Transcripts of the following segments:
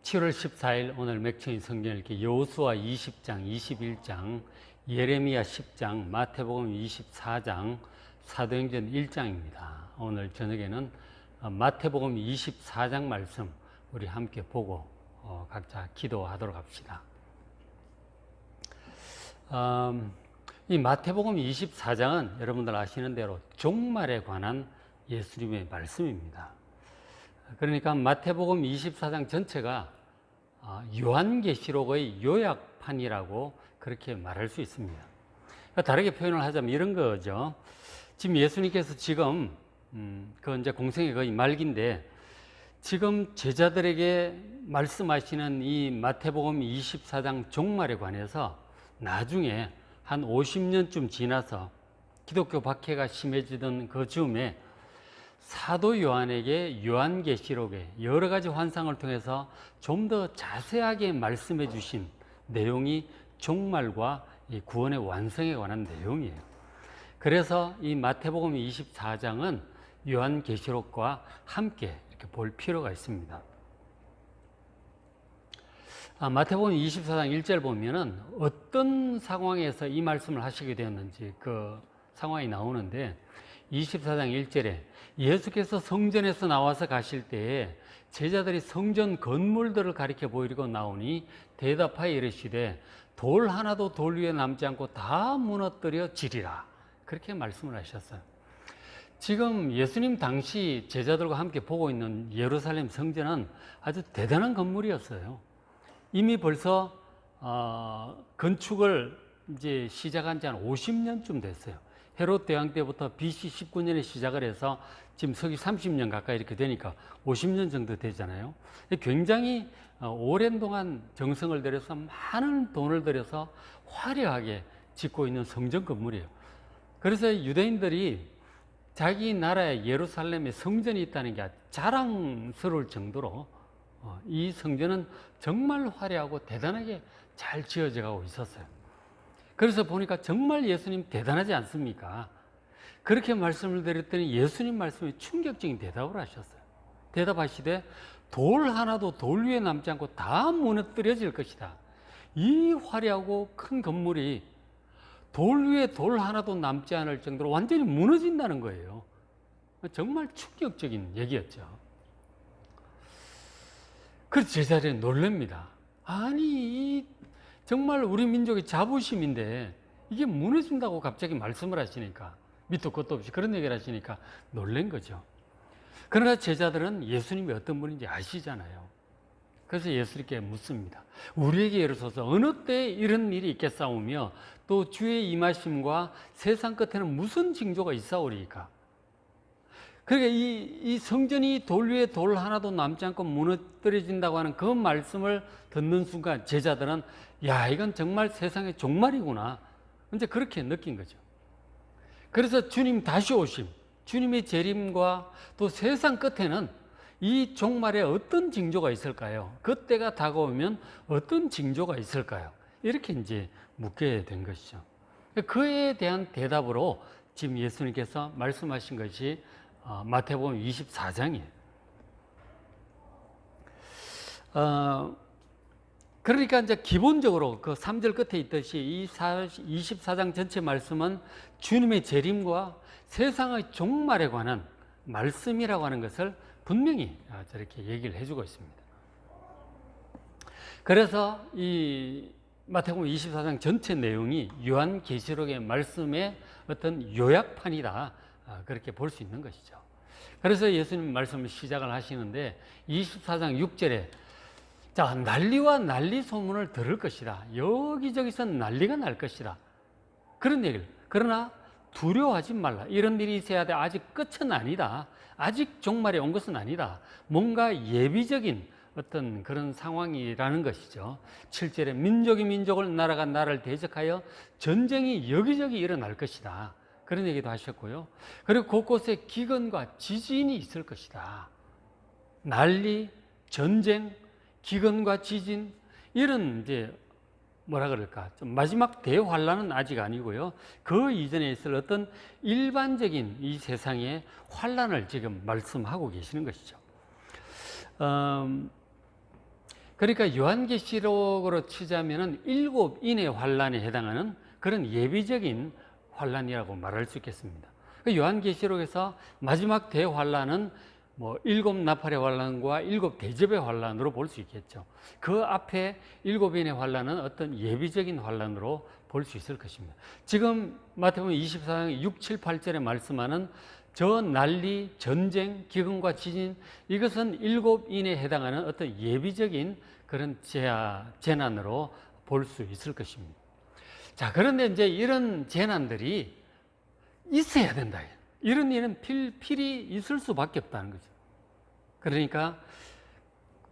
7월 14일 오늘 맥주인 성경 읽기 여호수아 20장, 21장, 예레미야 10장, 마태복음 24장, 사도행전 1장입니다. 오늘 저녁에는 마태복음 24장 말씀 우리 함께 보고 각자 기도하도록 합시다. 이 마태복음 24장은 여러분들 아시는 대로 종말에 관한 예수님의 말씀입니다. 그러니까 마태복음 24장 전체가 요한계시록의 요약판이라고 그렇게 말할 수 있습니다. 다르게 표현을 하자면 이런 거죠. 지금 예수님께서 지금 그 이제 공생의 거의 말기인데 지금 제자들에게 말씀하시는 이 마태복음 24장 종말에 관해서 나중에 한 50년쯤 지나서 기독교 박해가 심해지던 그 즈음에 사도 요한에게 요한계시록의 여러 가지 환상을 통해서 좀 더 자세하게 말씀해 주신 내용이 종말과 이 구원의 완성에 관한 내용이에요. 그래서 이 마태복음 24장은 요한계시록과 함께 이렇게 볼 필요가 있습니다. 마태복음 24장 1절 보면은 어떤 상황에서 이 말씀을 하시게 되었는지 그 상황이 나오는데 24장 1절에 예수께서 성전에서 나와서 가실 때에 제자들이 성전 건물들을 가리켜 보이고 나오니 대답하여 이르시되 돌 하나도 돌 위에 남지 않고 다 무너뜨려 지리라. 그렇게 말씀을 하셨어요. 지금 예수님 당시 제자들과 함께 보고 있는 예루살렘 성전은 아주 대단한 건물이었어요. 이미 벌써 건축을 이제 시작한 지 한 50년쯤 됐어요. 헤롯 대왕 때부터 BC 19년에 시작을 해서 지금 서기 30년 가까이 이렇게 되니까 50년 정도 되잖아요. 굉장히 오랜 동안 정성을 들여서 많은 돈을 들여서 화려하게 짓고 있는 성전 건물이에요. 그래서 유대인들이 자기 나라에 예루살렘에 성전이 있다는 게 자랑스러울 정도로 이 성전은 정말 화려하고 대단하게 잘 지어져 가고 있었어요. 그래서 보니까 정말 예수님 대단하지 않습니까? 그렇게 말씀을 드렸더니 예수님 말씀에 충격적인 대답을 하셨어요. 대답하시되 돌 하나도 돌 위에 남지 않고 다 무너뜨려질 것이다. 이 화려하고 큰 건물이 돌 위에 돌 하나도 남지 않을 정도로 완전히 무너진다는 거예요. 정말 충격적인 얘기였죠. 그래서 제자들이 놀랍니다. 아니 정말 우리 민족의 자부심인데 이게 무너진다고 갑자기 말씀을 하시니까 밑도 끝도 없이 그런 얘기를 하시니까 놀란 거죠. 그러나 제자들은 예수님이 어떤 분인지 아시잖아요. 그래서 예수님께 묻습니다. 우리에게 이르소서 어느 때에 이런 일이 있겠사오며 또 주의 임하심과 세상 끝에는 무슨 징조가 있사오리이까? 그러니까 이 성전이 돌 위에 돌 하나도 남지 않고 무너뜨려진다고 하는 그 말씀을 듣는 순간 제자들은 야, 이건 정말 세상의 종말이구나. 이제 그렇게 느낀 거죠. 그래서 주님 다시 오심, 주님의 재림과 또 세상 끝에는 이 종말에 어떤 징조가 있을까요? 그때가 다가오면 어떤 징조가 있을까요? 이렇게 이제 묻게 된 것이죠. 그에 대한 대답으로 지금 예수님께서 말씀하신 것이 마태복음 24장이에요. 그러니까 이제 기본적으로 그 3절 끝에 있듯이 이 24장 전체 말씀은 주님의 재림과 세상의 종말에 관한 말씀이라고 하는 것을 분명히 저렇게 얘기를 해주고 있습니다. 그래서 이 마태복음 24장 전체 내용이 요한계시록의 말씀의 어떤 요약판이다. 그렇게 볼 수 있는 것이죠. 그래서 예수님 말씀을 시작을 하시는데 24장 6절에 자, 난리와 난리 소문을 들을 것이다. 여기저기서 난리가 날 것이다. 그런 얘기를. 그러나 두려워하지 말라. 이런 일이 있어야 돼. 아직 끝은 아니다. 아직 종말이 온 것은 아니다. 뭔가 예비적인 어떤 그런 상황이라는 것이죠. 7절에 민족이 민족을 나라가 나라를 대적하여 전쟁이 여기저기 일어날 것이다. 그런 얘기도 하셨고요. 그리고 곳곳에 기근과 지진이 있을 것이다. 난리, 전쟁, 기근과 지진 이런 이제 뭐라 그럴까 좀 마지막 대환란은 아직 아니고요. 그 이전에 있을 어떤 일반적인 이 세상의 환란을 지금 말씀하고 계시는 것이죠. 그러니까 요한계시록으로 치자면은 7인의 환란에 해당하는 그런 예비적인 환란이라고 말할 수 있겠습니다. 그 요한계시록에서 마지막 대환란은 뭐 7나팔의 환란과 7대접의 환란으로 볼 수 있겠죠. 그 앞에 7인의 환란은 어떤 예비적인 환란으로 볼 수 있을 것입니다. 지금 마태복음 24장 6, 7, 8절에 말씀하는 저 난리, 전쟁, 기근과 지진, 이것은 7인에 해당하는 어떤 예비적인 그런 재난으로 볼 수 있을 것입니다. 자, 그런데 이제 이런 재난들이 있어야 된다. 이런 일은 필히 있을 수밖에 없다는 거죠. 그러니까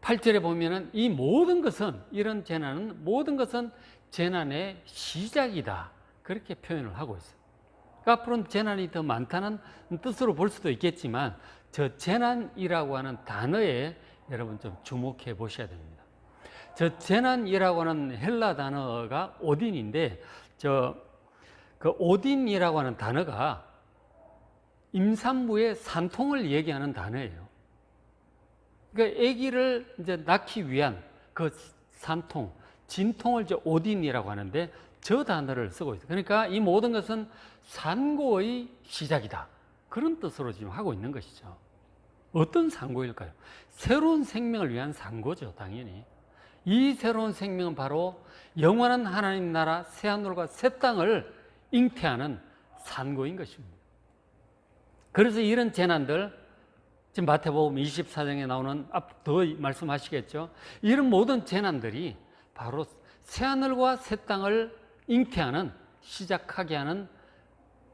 8절에 보면은 이 모든 것은, 이런 재난은 모든 것은 재난의 시작이다. 그렇게 표현을 하고 있어요. 그러니까 앞으로는 재난이 더 많다는 뜻으로 볼 수도 있겠지만, 저 재난이라고 하는 단어에 여러분 좀 주목해 보셔야 됩니다. 저 재난이라고 하는 헬라 단어가 오딘인데, 그 오딘이라고 하는 단어가 임산부의 산통을 얘기하는 단어예요. 그러니까 아기를 이제 낳기 위한 그 산통, 진통을 이제 오딘이라고 하는데, 저 단어를 쓰고 있어요. 그러니까 이 모든 것은 산고의 시작이다. 그런 뜻으로 지금 하고 있는 것이죠. 어떤 산고일까요? 새로운 생명을 위한 산고죠, 당연히. 이 새로운 생명은 바로 영원한 하나님 나라 새하늘과 새 땅을 잉태하는 산고인 것입니다. 그래서 이런 재난들, 지금 마태복음 24장에 나오는, 더 말씀하시겠죠. 이런 모든 재난들이 바로 새하늘과 새 땅을 잉태하는, 시작하게 하는,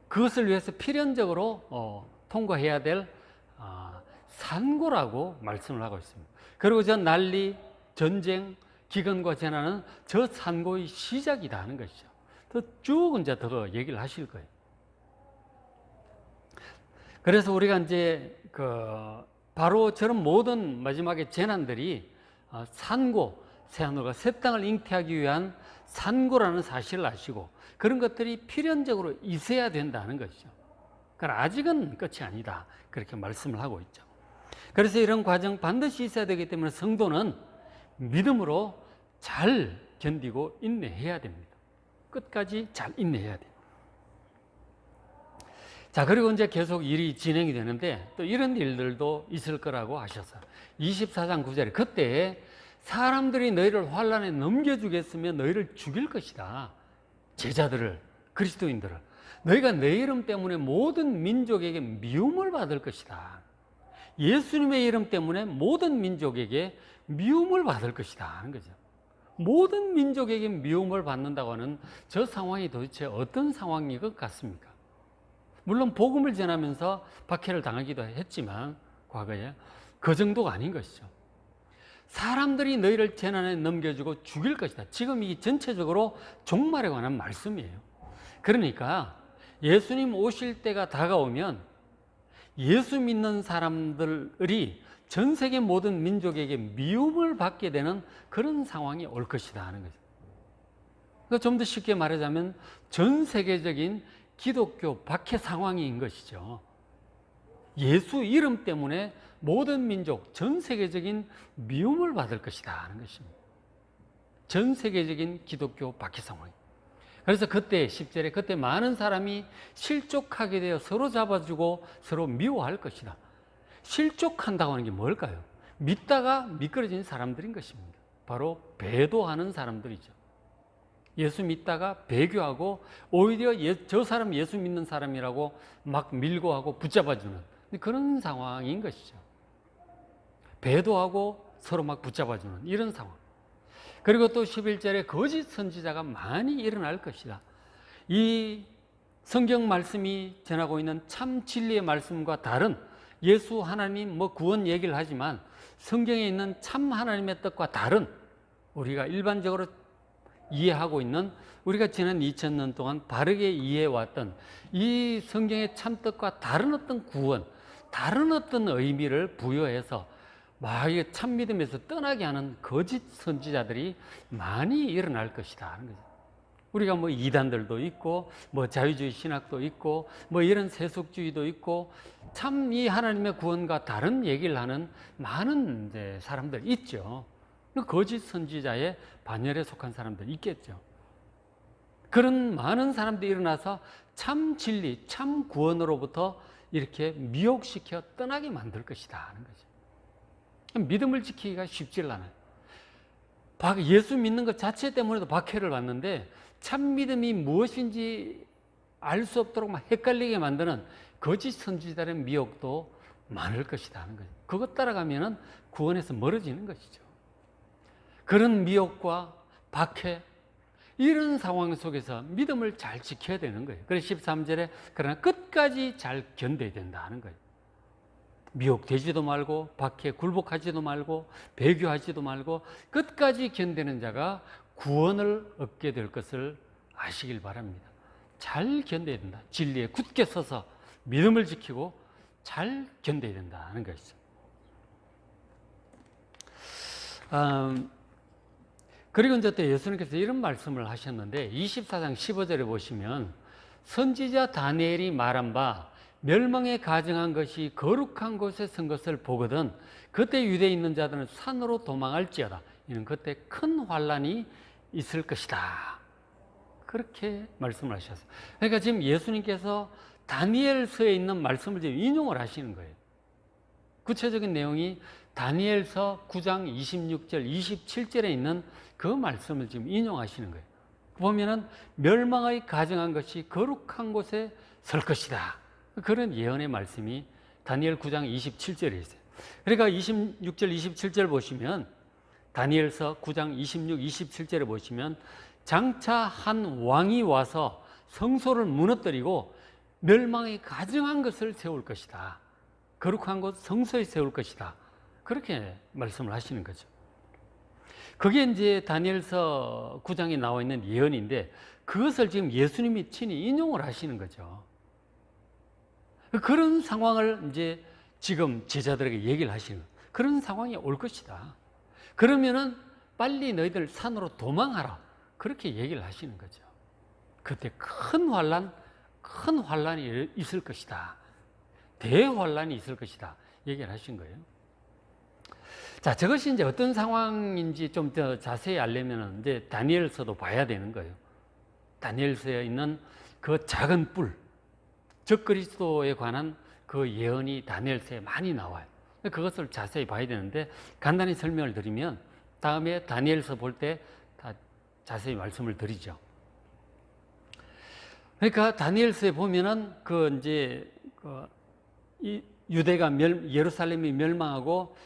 그것을 위해서 필연적으로 통과해야 될 산고라고 말씀을 하고 있습니다. 그리고 저 난리, 전쟁, 기근과 재난은 저 산고의 시작이다 하는 것이죠. 쭉 이제 더 얘기를 하실 거예요. 그래서 우리가 이제 바로 저런 모든 마지막에 재난들이 산고, 새하늘과 새 땅을 잉태하기 위한 산고라는 사실을 아시고, 그런 것들이 필연적으로 있어야 된다는 것이죠. 그러나 아직은 끝이 아니다. 그렇게 말씀을 하고 있죠. 그래서 이런 과정 반드시 있어야 되기 때문에 성도는 믿음으로 잘 견디고 인내해야 됩니다. 끝까지 잘 인내해야 돼요. 자, 그리고 이제 계속 일이 진행이 되는데, 또 이런 일들도 있을 거라고 하셨어요. 24장 9절에 그때 사람들이 너희를 환란에 넘겨주겠으며 너희를 죽일 것이다. 제자들을, 그리스도인들을. 너희가 내 이름 때문에 모든 민족에게 미움을 받을 것이다. 예수님의 이름 때문에 모든 민족에게 미움을 받을 것이다 하는 거죠. 모든 민족에게 미움을 받는다고 하는 저 상황이 도대체 어떤 상황인 것 같습니까? 물론 복음을 전하면서 박해를 당하기도 했지만 과거에 그 정도가 아닌 것이죠. 사람들이 너희를 재난에 넘겨주고 죽일 것이다. 지금 이 전체적으로 종말에 관한 말씀이에요. 그러니까 예수님 오실 때가 다가오면 예수 믿는 사람들이 전 세계 모든 민족에게 미움을 받게 되는 그런 상황이 올 것이다 하는 거죠. 그러니까 좀 더 쉽게 말하자면 전 세계적인 기독교 박해 상황인 것이죠. 예수 이름 때문에 모든 민족, 전 세계적인 미움을 받을 것이다 하는 것입니다. 전 세계적인 기독교 박해 상황. 그래서 그때 10절에 그때 많은 사람이 실족하게 되어 서로 잡아주고 서로 미워할 것이다. 실족한다고 하는 게 뭘까요? 믿다가 미끄러진 사람들인 것입니다. 바로 배도하는 사람들이죠. 예수 믿다가 배교하고 오히려 저 사람 예수 믿는 사람이라고 막 밀고 하고 붙잡아주는 그런 상황인 것이죠. 배도하고 서로 막 붙잡아주는 이런 상황. 그리고 또 11절에 거짓 선지자가 많이 일어날 것이다. 이 성경 말씀이 전하고 있는 참 진리의 말씀과 다른 예수 하나님 구원 얘기를 하지만 성경에 있는 참 하나님의 뜻과 다른 우리가 일반적으로 이해하고 있는 우리가 지난 2000년 동안 바르게 이해해왔던 이 성경의 참 뜻과 다른 어떤 구원, 다른 어떤 의미를 부여해서 막 참 믿음에서 떠나게 하는 거짓 선지자들이 많이 일어날 것이다 하는 거죠. 우리가 이단들도 있고 자유주의 신학도 있고 이런 세속주의도 있고 참 이 하나님의 구원과 다른 얘기를 하는 많은 이제 사람들 있죠. 거짓 선지자의 반열에 속한 사람들이 있겠죠. 그런 많은 사람들이 일어나서 참 진리, 참 구원으로부터 이렇게 미혹시켜 떠나게 만들 것이다 하는 거죠. 믿음을 지키기가 쉽지 않아요. 예수 믿는 것 자체 때문에도 박해를 받는데 참 믿음이 무엇인지 알 수 없도록 막 헷갈리게 만드는 거짓 선지자의 미혹도 많을 것이다 하는 거죠. 그것 따라가면은 구원에서 멀어지는 것이죠. 그런 미혹과 박해, 이런 상황 속에서 믿음을 잘 지켜야 되는 거예요. 그래서 13절에 그러나 끝까지 잘 견뎌야 된다 하는 거예요. 미혹되지도 말고 박해 굴복하지도 말고 배교하지도 말고 끝까지 견디는 자가 구원을 얻게 될 것을 아시길 바랍니다. 잘 견뎌야 된다. 진리에 굳게 서서 믿음을 지키고 잘 견뎌야 된다 하는 것이죠. 그리고 이제 또 예수님께서 이런 말씀을 하셨는데 24장 15절에 보시면 선지자 다니엘이 말한 바 멸망에 가증한 것이 거룩한 곳에 선 것을 보거든 그때 유대에 있는 자들은 산으로 도망할지어다. 이는 그때 큰 환란이 있을 것이다. 그렇게 말씀을 하셨어요. 그러니까 지금 예수님께서 다니엘서에 있는 말씀을 지금 인용을 하시는 거예요. 구체적인 내용이 다니엘서 9장 26절, 27절에 있는 그 말씀을 지금 인용하시는 거예요. 보면은 멸망의 가증한 것이 거룩한 곳에 설 것이다. 그런 예언의 말씀이 다니엘 9장 27절에 있어요. 그러니까 26절, 27절 보시면 다니엘서 9장 26, 27절에 보시면 장차 한 왕이 와서 성소를 무너뜨리고 멸망의 가증한 것을 세울 것이다. 거룩한 곳 성소에 세울 것이다. 그렇게 말씀을 하시는 거죠. 그게 이제 다니엘서 9장에 나와 있는 예언인데 그것을 지금 예수님이 친히 인용을 하시는 거죠. 그런 상황을 이제 지금 제자들에게 얘기를 하시는 거예요. 그런 상황이 올 것이다. 그러면은 빨리 너희들 산으로 도망하라. 그렇게 얘기를 하시는 거죠. 그때 큰 환란이 있을 것이다. 대환란이 있을 것이다. 얘기를 하신 거예요. 자, 저것이 이제 어떤 상황인지 좀 더 자세히 알려면 이제 다니엘서도 봐야 되는 거예요. 다니엘서에 있는 그 작은 뿔, 적그리스도에 관한 그 예언이 다니엘서에 많이 나와요. 그것을 자세히 봐야 되는데 간단히 설명을 드리면 다음에 다니엘서 볼 때 다 자세히 말씀을 드리죠. 그러니까 다니엘서에 보면은 그 이제 이 유대가 예루살렘이 멸망하고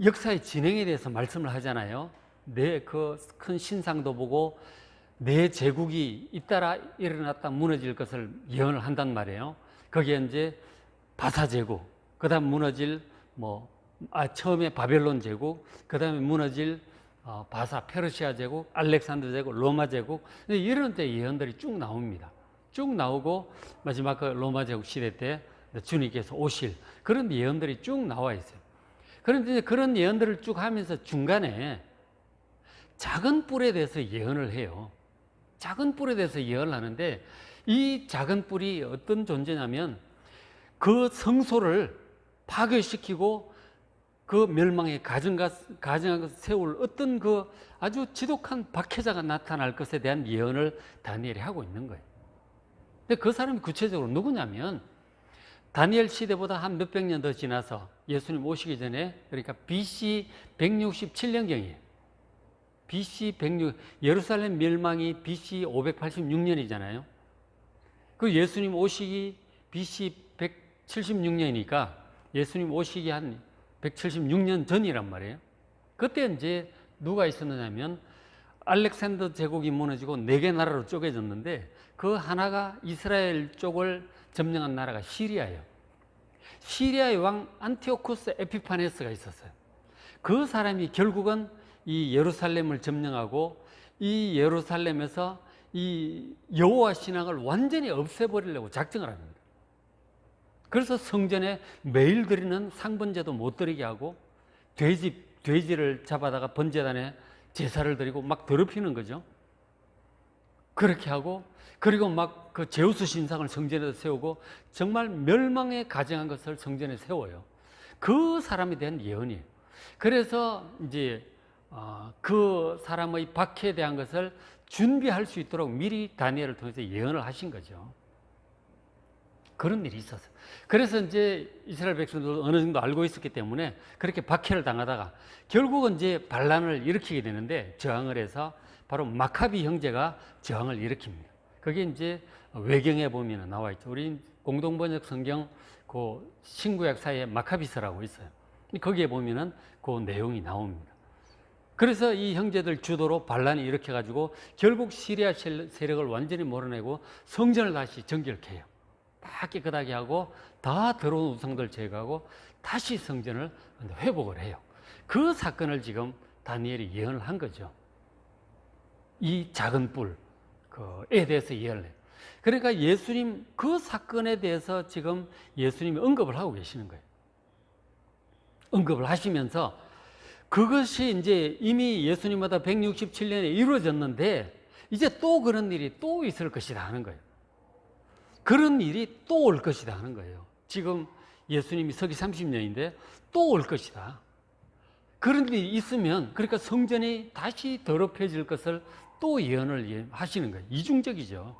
역사의 진행에 대해서 말씀을 하잖아요. 내 그 큰 신상도 보고 내 제국이 잇따라 일어났다 무너질 것을 예언을 한단 말이에요. 거기에 이제 바사 제국, 그다음 무너질 처음에 바벨론 제국, 그다음에 무너질 바사 페르시아 제국, 알렉산더 제국, 로마 제국 이런 때 예언들이 쭉 나옵니다. 쭉 나오고 마지막 그 로마 제국 시대 때 주님께서 오실 그런 예언들이 쭉 나와 있어요. 그런데 그런 예언들을 쭉 하면서 중간에 작은 뿔에 대해서 예언을 해요. 작은 뿔에 대해서 예언을 하는데 이 작은 뿔이 어떤 존재냐면 그 성소를 파괴시키고 그 멸망에 가증한 것을 세울 어떤 그 아주 지독한 박해자가 나타날 것에 대한 예언을 다니엘이 하고 있는 거예요. 근데 그 사람이 구체적으로 누구냐면 다니엘 시대보다 한 몇백 년 더 지나서 예수님 오시기 전에 그러니까 BC 167년경이에요. BC 106, 예루살렘 멸망이 BC 586년이잖아요. 그 예수님 오시기 BC 176년이니까 예수님 오시기 한 176년 전이란 말이에요. 그때 이제 누가 있었느냐면 알렉산더 제국이 무너지고 4개 나라로 쪼개졌는데 그 하나가 이스라엘 쪽을 점령한 나라가 시리아예요. 시리아의 왕 안티오쿠스 에피파네스가 있었어요. 그 사람이 결국은 이 예루살렘을 점령하고 이 예루살렘에서 이 여호와 신앙을 완전히 없애버리려고 작정을 합니다. 그래서 성전에 매일 드리는 상번제도 못 드리게 하고 돼지를 잡아다가 번제단에 제사를 드리고 막 더럽히는 거죠. 그렇게 하고 그리고 막 그 제우스 신상을 성전에 세우고 정말 멸망에 가증한 것을 성전에 세워요. 그 사람에 대한 예언이에요. 그래서 이제 그 사람의 박해에 대한 것을 준비할 수 있도록 미리 다니엘을 통해서 예언을 하신 거죠. 그런 일이 있었어요. 그래서 이제 이스라엘 백성들도 어느 정도 알고 있었기 때문에 그렇게 박해를 당하다가 결국은 이제 반란을 일으키게 되는데, 저항을 해서 바로 마카비 형제가 저항을 일으킵니다. 그게 이제 외경에 보면 나와 있죠. 우리 공동번역 성경 그 신구약 사이에 마카비서라고 있어요. 거기에 보면은 그 내용이 나옵니다. 그래서 이 형제들 주도로 반란이 일으켜가지고 결국 시리아 세력을 완전히 몰아내고 성전을 다시 정결케 해요. 다 깨끗하게 하고 다 더러운 우상들 제거하고 다시 성전을 회복을 해요. 그 사건을 지금 다니엘이 예언을 한 거죠. 이 작은 뿔에 대해서 예언을 해요. 그러니까 예수님 그 사건에 대해서 지금 예수님이 언급을 하고 계시는 거예요. 언급을 하시면서 그것이 이제 이미 예수님마다 167년에 이루어졌는데 이제 또 그런 일이 또 있을 것이다 하는 거예요. 그런 일이 또 올 것이다 하는 거예요. 지금 예수님이 서기 30년인데 또 올 것이다. 그런 일이 있으면, 그러니까 성전이 다시 더럽혀질 것을 또 예언을 하시는 거예요. 이중적이죠.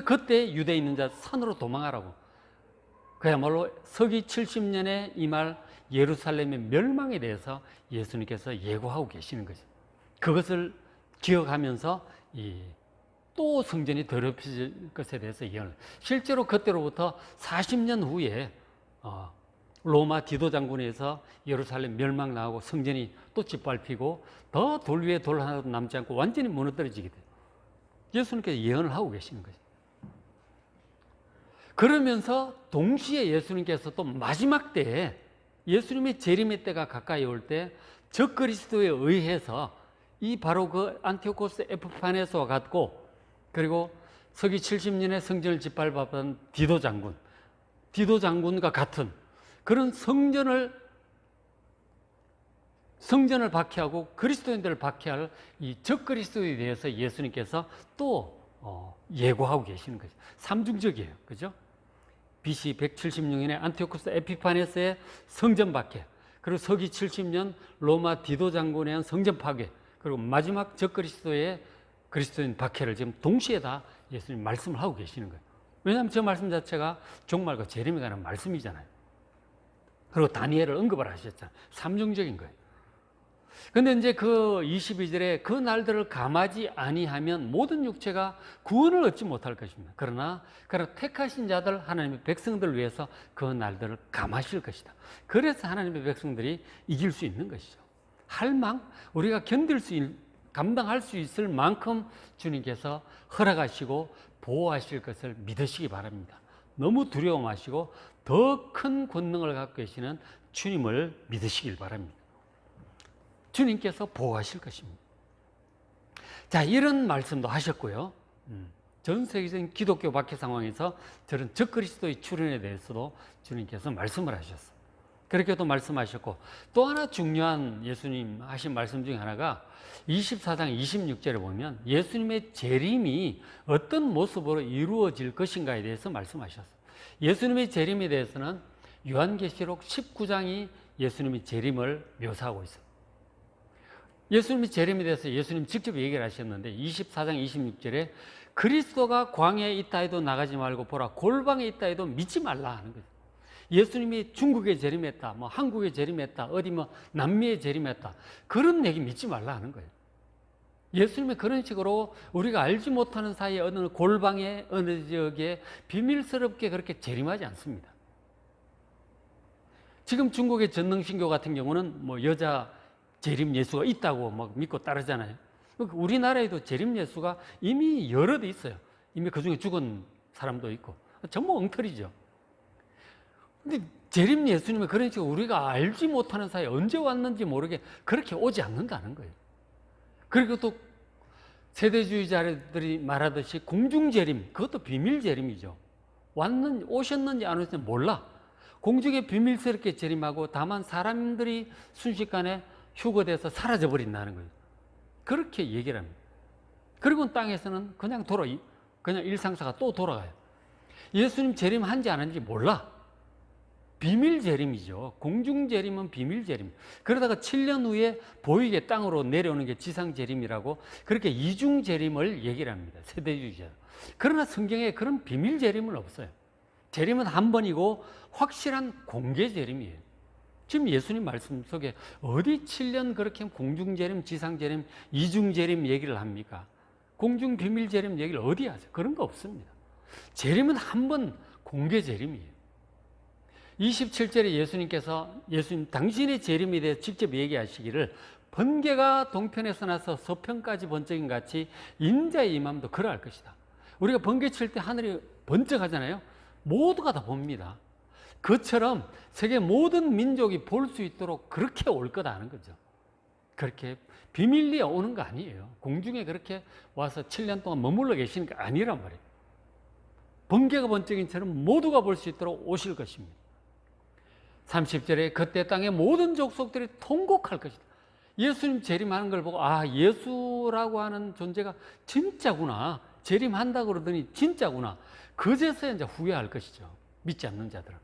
그때 유대에 있는 자 산으로 도망하라고. 그야말로 서기 70년에 이 말 예루살렘의 멸망에 대해서 예수님께서 예고하고 계시는 거죠. 그것을 기억하면서 또 성전이 더럽혀질 것에 대해서 예언을. 실제로 그때로부터 40년 후에 로마 디도 장군에서 예루살렘 멸망 나오고 성전이 또 짓밟히고 더 돌 위에 돌 하나도 남지 않고 완전히 무너뜨려지게 돼요. 예수님께서 예언을 하고 계시는 거죠. 그러면서 동시에 예수님께서 또 마지막 때에 예수님의 재림의 때가 가까이 올 때 적그리스도에 의해서 이 바로 그 안티오코스 에피파네스와 같고, 그리고 서기 70년에 성전을 짓밟았던 디도 장군과 같은 그런 성전을 박해하고 그리스도인들을 박해할 이 적그리스도에 대해서 예수님께서 또 예고하고 계시는 거죠. 삼중적이에요. 그죠? BC 176년에 안티오코스 에피파네스의 성전 박해, 그리고 서기 70년 로마 디도 장군에 의한 성전 파괴, 그리고 마지막 적그리스도의 그리스도인 박해를 지금 동시에 다 예수님 말씀을 하고 계시는 거예요. 왜냐하면 저 말씀 자체가 종말과 재림에 관한 말씀이잖아요. 그리고 다니엘을 언급을 하셨잖아요. 삼중적인 거예요. 근데 이제 그 22절에 그 날들을 감하지 아니하면 모든 육체가 구원을 얻지 못할 것입니다. 그러나 택하신 자들, 하나님의 백성들을 위해서 그 날들을 감하실 것이다. 그래서 하나님의 백성들이 이길 수 있는 것이죠. 우리가 감당할 수 있을 만큼 주님께서 허락하시고 보호하실 것을 믿으시기 바랍니다. 너무 두려워 마시고 더 큰 권능을 갖고 계시는 주님을 믿으시길 바랍니다. 주님께서 보호하실 것입니다. 자, 이런 말씀도 하셨고요. 전 세계적인 기독교 박해 상황에서 저런 적그리스도의 출현에 대해서도 주님께서 말씀을 하셨어요. 그렇게도 말씀하셨고, 또 하나 중요한 예수님 하신 말씀 중에 하나가 24장 26절에 보면 예수님의 재림이 어떤 모습으로 이루어질 것인가에 대해서 말씀하셨어요. 예수님의 재림에 대해서는 요한계시록 19장이 예수님의 재림을 묘사하고 있어요. 예수님의 재림에 대해서 예수님 직접 얘기를 하셨는데 24장 26절에 그리스도가 광야에 있다 해도 나가지 말고 보라 골방에 있다 해도 믿지 말라 하는 거죠. 예수님이 중국에 재림했다, 한국에 재림했다, 어디 남미에 재림했다, 그런 얘기 믿지 말라 하는 거예요. 예수님이 그런 식으로 우리가 알지 못하는 사이에 어느 골방에 어느 지역에 비밀스럽게 그렇게 재림하지 않습니다. 지금 중국의 전능신교 같은 경우는 여자 재림 예수가 있다고 믿고 따르잖아요. 우리나라에도 재림 예수가 이미 여러 대 있어요. 이미 그 중에 죽은 사람도 있고 전부 엉터리죠. 근데 재림 예수님은 그런 식으로 우리가 알지 못하는 사이에 언제 왔는지 모르게 그렇게 오지 않는다는 거예요. 그리고 또 세대주의자들이 말하듯이 공중재림, 그것도 비밀재림이죠. 오셨는지 안 오셨는지 몰라. 공중에 비밀스럽게 재림하고 다만 사람들이 순식간에 휴거돼서 사라져버린다는 거예요. 그렇게 얘기를 합니다. 그리고 땅에서는 그냥 일상사가 또 돌아가요. 예수님 재림한지 안 한지 몰라. 비밀 재림이죠. 공중 재림은 비밀 재림. 그러다가 7년 후에 보이게 땅으로 내려오는 게 지상 재림이라고 그렇게 이중 재림을 얘기를 합니다. 세대주의자. 그러나 성경에 그런 비밀 재림은 없어요. 재림은 한 번이고 확실한 공개 재림이에요. 지금 예수님 말씀 속에 어디 7년 그렇게 공중 재림, 지상 재림, 이중 재림 얘기를 합니까? 공중 비밀 재림 얘기를 어디 하세요? 그런 거 없습니다. 재림은 한 번 공개 재림이에요. 27절에 예수님 당신의 재림에 대해 직접 얘기하시기를 번개가 동편에서 나서 서편까지 번쩍인 같이 인자의 임함도 그러할 것이다. 우리가 번개 칠 때 하늘이 번쩍하잖아요. 모두가 다 봅니다. 그처럼 세계 모든 민족이 볼 수 있도록 그렇게 올 거다 하는 거죠. 그렇게 비밀리에 오는 거 아니에요. 공중에 그렇게 와서 7년 동안 머물러 계시는 게 아니란 말이에요. 번개가 번쩍인처럼 모두가 볼 수 있도록 오실 것입니다. 30절에 그때 땅의 모든 족속들이 통곡할 것이다. 예수님 재림하는 걸 보고 아, 예수라고 하는 존재가 진짜구나. 재림한다고 그러더니 진짜구나. 그제서야 이제 후회할 것이죠. 믿지 않는 자들은.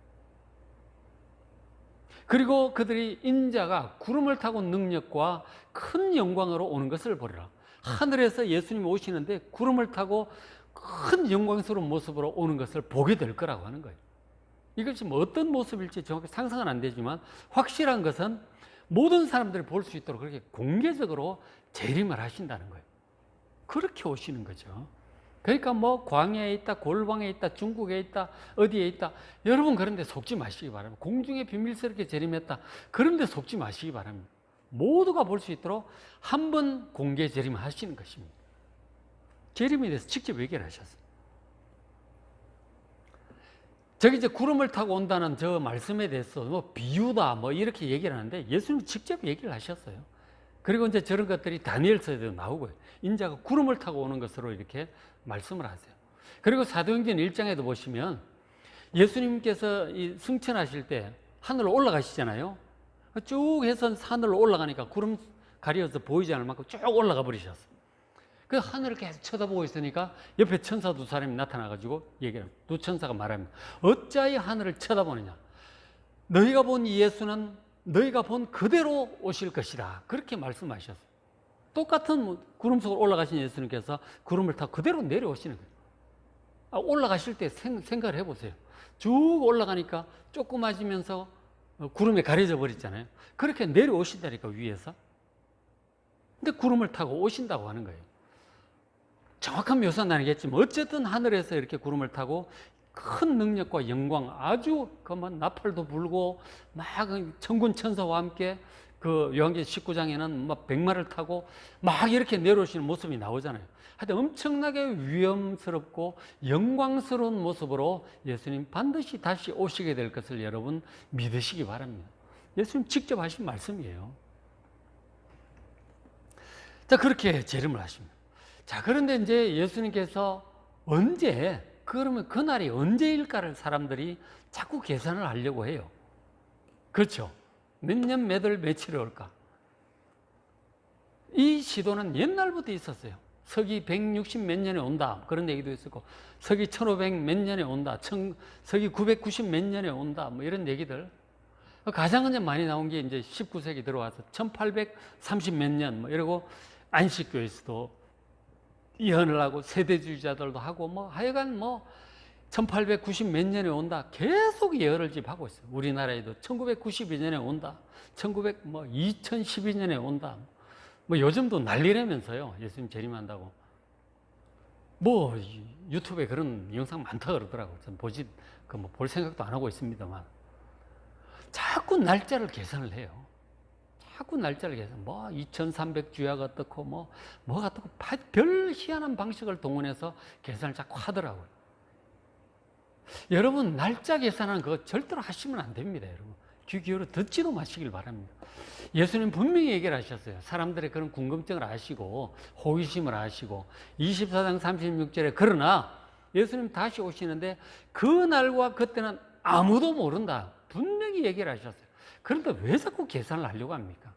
그리고 그들이 인자가 구름을 타고 능력과 큰 영광으로 오는 것을 보리라. 하늘에서 예수님이 오시는데 구름을 타고 큰 영광스러운 모습으로 오는 것을 보게 될 거라고 하는 거예요. 이것이 뭐 어떤 모습일지 정확히 상상은 안 되지만 확실한 것은 모든 사람들이 볼 수 있도록 그렇게 공개적으로 재림을 하신다는 거예요. 그렇게 오시는 거죠. 그러니까 뭐 광야에 있다, 골방에 있다, 중국에 있다, 어디에 있다. 여러분 그런 데 속지 마시기 바랍니다. 공중에 비밀스럽게 재림했다. 그런 데 속지 마시기 바랍니다. 모두가 볼 수 있도록 한 번 공개 재림하시는 것입니다. 재림에 대해서 직접 얘기를 하셨어요. 저기 이제 구름을 타고 온다는 저 말씀에 대해서 뭐 비유다 뭐 이렇게 얘기를 하는데 예수님이 직접 얘기를 하셨어요. 그리고 이제 저런 것들이 다니엘서에도 나오고요. 인자가 구름을 타고 오는 것으로 이렇게 말씀을 하세요. 그리고 사도행전 1장에도 보시면 예수님께서 이 승천하실 때 하늘로 올라가시잖아요. 쭉 해서 하늘로 올라가니까 구름 가려서 보이지 않을 만큼 쭉 올라가 버리셨어요. 그 하늘을 계속 쳐다보고 있으니까 옆에 천사 두 사람이 나타나가지고 얘기를 합니다. 두 천사가 말합니다. 어찌하여 하늘을 쳐다보느냐. 너희가 본 예수는 너희가 본 그대로 오실 것이다. 그렇게 말씀하셨어요. 똑같은 구름 속으로 올라가신 예수님께서 구름을 타고 그대로 내려오시는 거예요. 올라가실 때 생각을 해보세요. 쭉 올라가니까 조그마지면서 구름에 가려져 버렸잖아요. 그렇게 내려오신다니까 위에서. 근데 구름을 타고 오신다고 하는 거예요. 정확한 묘사는 아니겠지만 어쨌든 하늘에서 이렇게 구름을 타고 큰 능력과 영광, 아주 그만 나팔도 불고 막 천군 천사와 함께 그 요한계시록 19장에는 막 백마를 타고 막 이렇게 내려오시는 모습이 나오잖아요. 하여튼 엄청나게 위험스럽고 영광스러운 모습으로 예수님 반드시 다시 오시게 될 것을 여러분 믿으시기 바랍니다. 예수님 직접 하신 말씀이에요. 자, 그렇게 재림을 하십니다. 자, 그런데 이제 예수님께서 언제, 그러면 그날이 언제일까를 사람들이 자꾸 계산을 하려고 해요. 그렇죠. 몇 년, 몇 월, 며칠에 올까? 이 시도는 옛날부터 있었어요. 서기 160 몇 년에 온다. 그런 얘기도 있었고, 서기 1500 몇 년에 온다. 서기 990 몇 년에 온다. 뭐 이런 얘기들. 가장 이제 많이 나온 게 이제 19세기 들어와서 1830 몇 년, 뭐 이러고 안식교에서도 예언을 하고 세대주의자들도 하고 뭐 하여간 뭐 1890 몇 년에 온다. 계속 예언을 지금 하고 있어요. 우리나라에도 1992년에 온다. 2012년에 온다. 뭐 요즘도 난리라면서요. 예수님 재림한다고. 뭐 유튜브에 그런 영상 많다 그러더라고요. 전 볼 생각도 안 하고 있습니다만. 자꾸 날짜를 계산을 해요. 자꾸 날짜를 계산. 2300주야가 어떻고 뭐가 어떻고 별 희한한 방식을 동원해서 계산을 자꾸 하더라고요. 여러분 날짜 계산하는 그거 절대로 하시면 안 됩니다. 여러분 귀 기울여 듣지도 마시길 바랍니다. 예수님 분명히 얘기를 하셨어요. 사람들의 그런 궁금증을 아시고 호기심을 아시고 24장 36절에 그러나 예수님 다시 오시는데 그 날과 그때는 아무도 모른다. 분명히 얘기를 하셨어요. 그런데 왜 자꾸 계산을 하려고 합니까?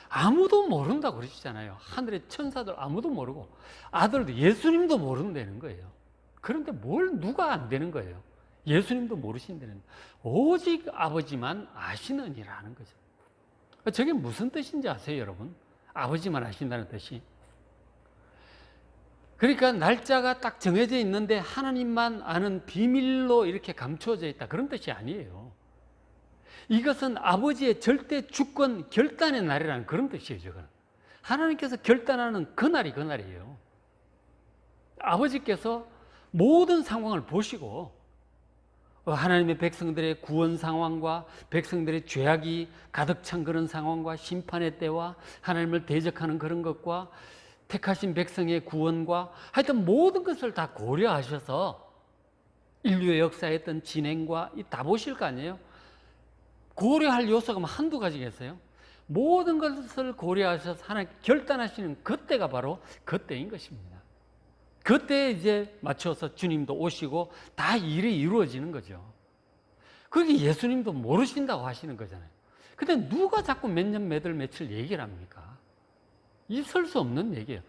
아무도 모른다고 그러시잖아요. 하늘의 천사들 아무도 모르고 아들도 예수님도 모른다는 거예요. 그런데 누가 안 되는 거예요? 예수님도 모르신다는, 오직 아버지만 아시느니라는 거죠. 저게 무슨 뜻인지 아세요, 여러분? 아버지만 아신다는 뜻이. 그러니까 날짜가 딱 정해져 있는데 하나님만 아는 비밀로 이렇게 감추어져 있다, 그런 뜻이 아니에요. 이것은 아버지의 절대 주권 결단의 날이라는 그런 뜻이에요. 저건 하나님께서 결단하는 그날이 그날이에요. 아버지께서 모든 상황을 보시고 하나님의 백성들의 구원 상황과 백성들의 죄악이 가득 찬 그런 상황과 심판의 때와 하나님을 대적하는 그런 것과 택하신 백성의 구원과 하여튼 모든 것을 다 고려하셔서 인류의 역사에 있던 진행과 다 보실 거 아니에요? 고려할 요소가 한두 가지겠어요? 모든 것을 고려하셔서 하나님 결단하시는 그때가 바로 그때인 것입니다. 그때 이제 맞춰서 주님도 오시고 다 일이 이루어지는 거죠. 그게 예수님도 모르신다고 하시는 거잖아요. 근데 누가 자꾸 몇 년, 몇 월, 며칠 얘기를 합니까? 있을 수 없는 얘기예요.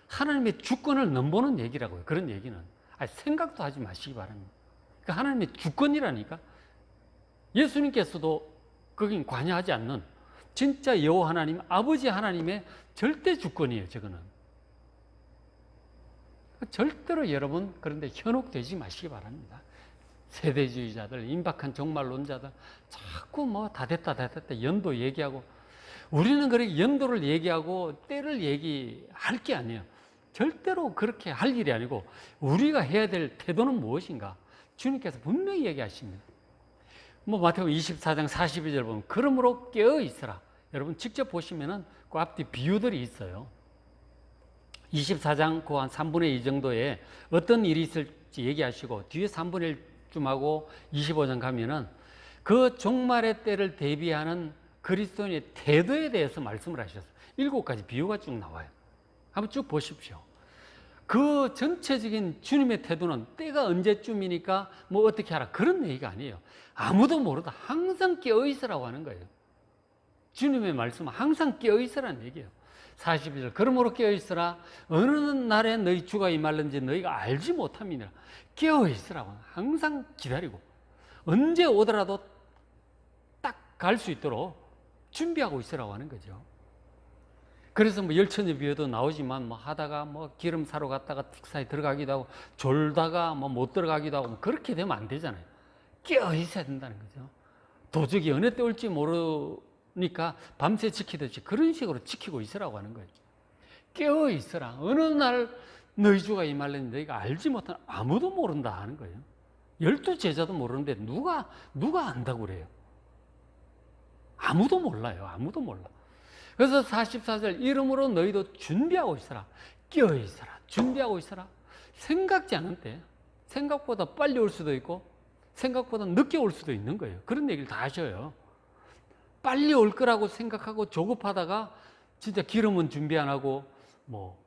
하나님의 주권을 넘보는 얘기라고요. 그런 얘기는. 생각도 하지 마시기 바랍니다. 그러니까 하나님의 주권이라니까. 예수님께서도 거긴 관여하지 않는 진짜 여호와 하나님, 아버지 하나님의 절대 주권이에요. 저거는. 절대로 여러분 그런데 현혹되지 마시기 바랍니다. 세대주의자들, 임박한 종말론자들 자꾸 뭐 다 됐다 연도 얘기하고, 우리는 그렇게 연도를 얘기하고 때를 얘기할 게 아니에요. 절대로 그렇게 할 일이 아니고 우리가 해야 될 태도는 무엇인가? 주님께서 분명히 얘기하십니다. 뭐 마태복음 24장 42절 보면 그러므로 깨어 있으라. 여러분 직접 보시면은 그 앞뒤 비유들이 있어요. 24장 그 한 3분의 2 정도에 어떤 일이 있을지 얘기하시고 뒤에 3분의 1쯤하고 25장 가면은 그 종말의 때를 대비하는 그리스도인의 태도에 대해서 말씀을 하셨어요. 7가지 비유가 쭉 나와요. 한번 쭉 보십시오. 그 전체적인 주님의 태도는 때가 언제쯤이니까 뭐 어떻게 하라 그런 얘기가 아니에요. 아무도 모르다 항상 깨어있으라고 하는 거예요. 주님의 말씀은 항상 깨어있으라는 얘기예요. 42절 그러므로 깨어있으라. 어느 날에 너희 주가 임할는지 너희가 알지 못함이니라. 깨어있으라고 항상 기다리고 언제 오더라도 딱 갈 수 있도록 준비하고 있으라고 하는 거죠. 그래서 뭐 열처녀 비유도 나오지만 뭐 하다가 뭐 기름 사러 갔다가 특사에 들어가기도 하고 졸다가 뭐 못 들어가기도 하고 그렇게 되면 안 되잖아요. 깨어 있어야 된다는 거죠. 도적이 어느 때 올지 모르니까 밤새 지키듯이 그런 식으로 지키고 있으라고 하는 거예요. 깨어 있으라. 어느 날 너희 주가 임할는지 너희가 알지 못한, 아무도 모른다 하는 거예요. 12제자도 모르는데 누가 안다고 그래요? 아무도 몰라요. 아무도 몰라. 그래서 44절 이러므로 너희도 준비하고 있어라. 깨어 있어라. 준비하고 있어라. 생각지 않은 때 생각보다 빨리 올 수도 있고 생각보다 늦게 올 수도 있는 거예요. 그런 얘기를 다 하셔요. 빨리 올 거라고 생각하고 조급하다가 진짜 기름은 준비 안 하고 뭐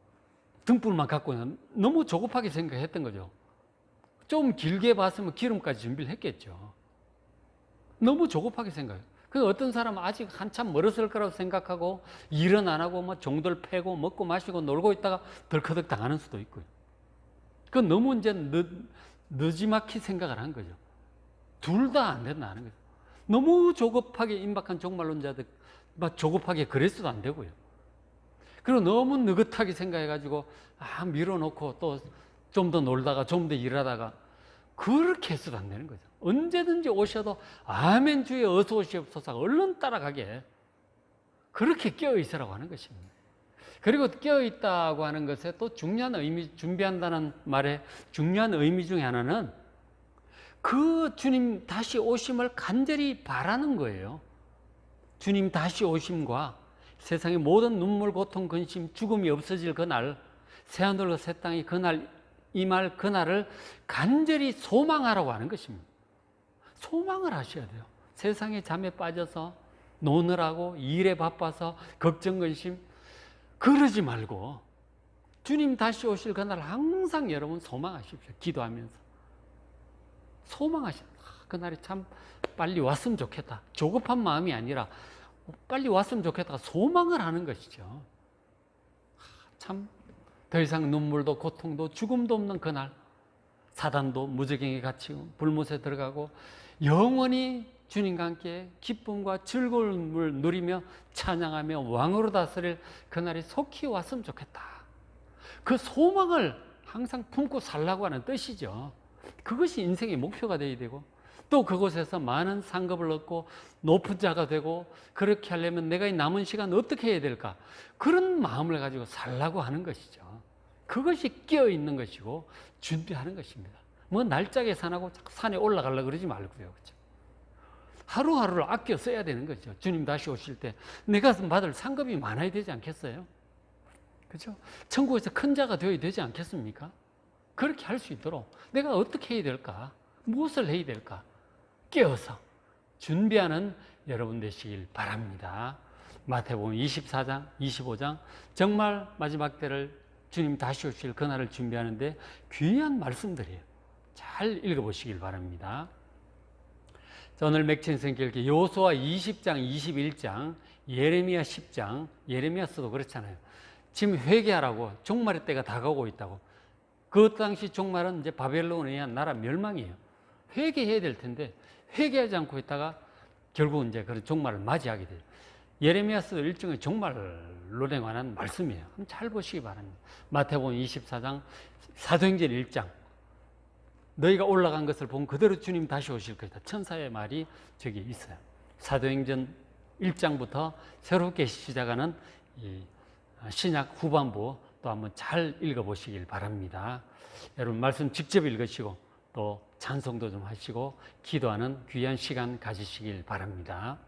등불만 갖고 너무 조급하게 생각했던 거죠. 좀 길게 봤으면 기름까지 준비를 했겠죠. 너무 조급하게 생각해요. 그 어떤 사람은 아직 한참 멀었을 거라고 생각하고 일은 안 하고 뭐 종들 패고 먹고 마시고 놀고 있다가 덜커덕 당하는 수도 있고요. 그 너무 이제 늦지막히 생각을 한 거죠. 둘 다 안 된다는 거죠. 너무 조급하게 임박한 종말론자들 막 조급하게 그랬어도 안 되고요. 그리고 너무 느긋하게 생각해가지고 밀어놓고 또 좀 더 놀다가 좀 더 일하다가 그렇게 해서도 안 되는 거죠. 언제든지 오셔도 아멘 주에 어서 오시옵소서 얼른 따라가게 그렇게 깨어있으라고 하는 것입니다. 그리고 깨어있다고 하는 것에 또 중요한 의미, 준비한다는 말에 중요한 의미 중에 하나는 그 주님 다시 오심을 간절히 바라는 거예요. 주님 다시 오심과 세상의 모든 눈물, 고통, 근심, 죽음이 없어질 그날, 새하늘과 새 땅이 그날 임할 그날을 간절히 소망하라고 하는 것입니다. 소망을 하셔야 돼요. 세상의 잠에 빠져서 노느라고 일에 바빠서 걱정, 근심 그러지 말고 주님 다시 오실 그날 항상 여러분 소망하십시오. 기도하면서 소망하십시오. 그날이 참 빨리 왔으면 좋겠다. 조급한 마음이 아니라 빨리 왔으면 좋겠다. 소망을 하는 것이죠. 참 더 이상 눈물도 고통도 죽음도 없는 그날, 사단도 무저갱에 갇히고 불못에 들어가고 영원히 주님과 함께 기쁨과 즐거움을 누리며 찬양하며 왕으로 다스릴 그날이 속히 왔으면 좋겠다. 그 소망을 항상 품고 살라고 하는 뜻이죠. 그것이 인생의 목표가 되어야 되고, 또 그곳에서 많은 상급을 얻고 높은 자가 되고, 그렇게 하려면 내가 이 남은 시간 어떻게 해야 될까? 그런 마음을 가지고 살라고 하는 것이죠. 그것이 끼어 있는 것이고 준비하는 것입니다. 뭐 날짜 계산하고 산에 올라가려고 그러지 말고요. 그렇죠? 하루하루를 아껴 써야 되는 거죠. 주님 다시 오실 때 내가 받을 상급이 많아야 되지 않겠어요? 그렇죠? 천국에서 큰 자가 되어야 되지 않겠습니까? 그렇게 할 수 있도록 내가 어떻게 해야 될까? 무엇을 해야 될까? 깨어서 준비하는 여러분 되시길 바랍니다. 마태복음 24장, 25장 정말 마지막 때를 주님 다시 오실 그날을 준비하는데 귀한 말씀들이에요. 잘 읽어보시길 바랍니다. 자, 오늘 맥힌 성경 여호수아 20장, 21장, 예레미야 10장, 예레미야서도 그렇잖아요. 지금 회개하라고 종말의 때가 다가오고 있다고. 그 당시 종말은 이제 바벨론에 의한 나라 멸망이에요. 회개해야 될 텐데 회개하지 않고 있다가 결국 이제 그런 종말을 맞이하게 돼요. 예레미야서도 일종의 종말론에 관한 말씀이에요. 한번 잘 보시기 바랍니다. 마태복음 24장, 사도행전 1장. 너희가 올라간 것을 보면 그대로 주님 다시 오실 것이다. 천사의 말이 저기 있어요. 사도행전 1장부터 새롭게 시작하는 이 신약 후반부 또 한번 잘 읽어보시길 바랍니다. 여러분 말씀 직접 읽으시고 또 찬송도 좀 하시고 기도하는 귀한 시간 가지시길 바랍니다.